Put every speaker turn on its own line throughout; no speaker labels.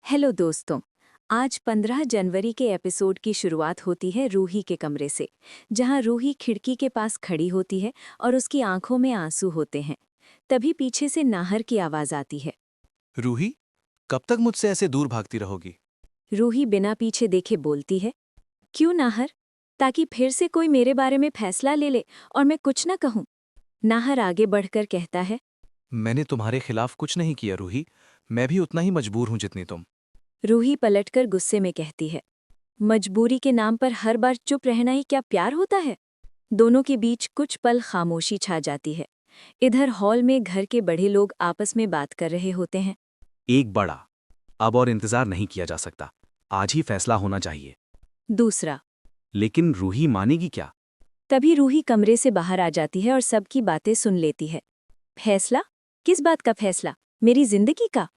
Hello दोस्तों। आज 15 जनवरी के एपिसोड की शुरुआत होती है रूही के कमरे से, जहां रूही खिड़की के पास खड़ी होती है और उसकी आंखों में आंसू होते हैं। तभी पीछे से नाहर की आवाज आती है।
रूही, कब तक मुझसे ऐसे दूर भागती रहोगी?
रूही बिना पीछे देखे बोलती है, क्यों नाहर? ताकि फिर से कोई मेरे बारे में फैसला ले ले और मैं कुछ न कहूं। नाहर आगे बढ़कर कहता है,
मैंने तुम्हारे खिलाफ कुछ नहीं किया रूही। मैं भी उतना ही मजबूर हूं जितनी तुम।
रूही पलटकर गुस्से में कहती है, मजबूरी के नाम पर हर बार चुप रहना ही क्या प्यार होता है? दोनों के बीच कुछ पल खामोशी छा जाती है। इधर हॉल में घर के बड़े लोग आपस में बात कर रहे होते हैं।
एक बड़ा, अब और इंतजार नहीं किया जा सकता। आज ही फैसला होना चाहिए।
दूसरा।
लेकिन रूही मानेगी क्या?
तभी रूही कमरे से बाहर आ जाती है और सबकी बातें सुन लेती है। फैसला? किस बात का फैसला? मेरी जिंदगी का?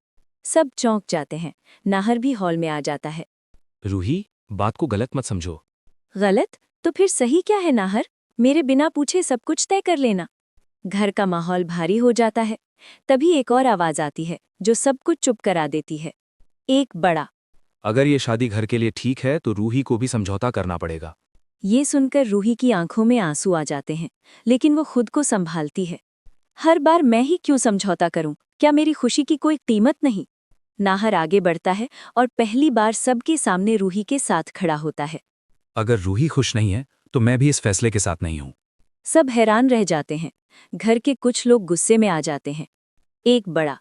सब चौंक जाते हैं। नाहर भी हॉल में आ जाता है।
रूही, बात को गलत मत समझो।
गलत? तो फिर सही क्या है नाहर? मेरे बिना पूछे सब कुछ तय कर लेना। घर का माहौल भारी हो जाता है। तभी एक और आवाज आती है जो सब कुछ चुप करा देती है। एक बड़ा।
अगर ये शादी घर के लिए ठीक है तो रूही को भी समझौता करना पड़ेगा।
ये सुनकर रूही की आंखों में आंसू आ जाते हैं, लेकिन वो खुद को संभालती है। हर बार मैं ही क्यों समझौता करूं? क्या मेरी खुशी की कोई कीमत नहीं? नाहर आगे बढ़ता है और पहली बार सबके सामने रूही के साथ खड़ा होता है।
अगर रूही खुश नहीं है तो मैं भी इस फैसले के साथ नहीं हूं।
सब हैरान रह जाते हैं। घर के कुछ लोग गुस्से में आ जाते हैं। एक बड़ा।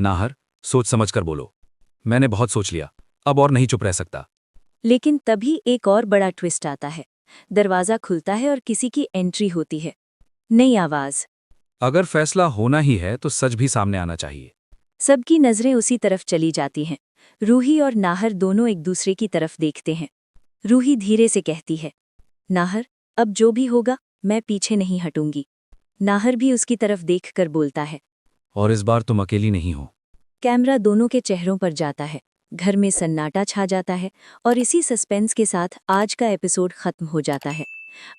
नाहर, सोच समझ कर बोलो। मैंने बहुत सोच लिया, अब और नहीं चुप रह सकता।
लेकिन तभी एक और बड़ा ट्विस्ट आता है। दरवाजा खुलता है और किसी की एंट्री होती है। नई आवाज।
अगर फैसला होना ही है तो सच भी सामने आना चाहिए।
सबकी नजरें उसी तरफ चली जाती हैं। रूही और नाहर दोनों एक दूसरे की तरफ देखते हैं। रूही धीरे से कहती है, नाहर, अब जो भी होगा मैं पीछे नहीं हटूंगी। नाहर भी उसकी तरफ देखकर बोलता है।
और इस बार तुम अकेली नहीं हो।
कैमरा दोनों के चेहरों पर जाता है। घर में सन्नाटा छा जाता है और इसी सस्पेंस के साथ आज का एपिसोड खत्म हो जाता है।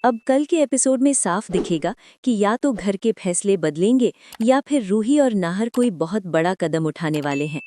अब कल के एपिसोड में साफ दिखेगा कि या तो घर के फैसले बदलेंगे या फिर रूही और नाहर कोई बहुत बड़ा कदम उठाने वाले हैं।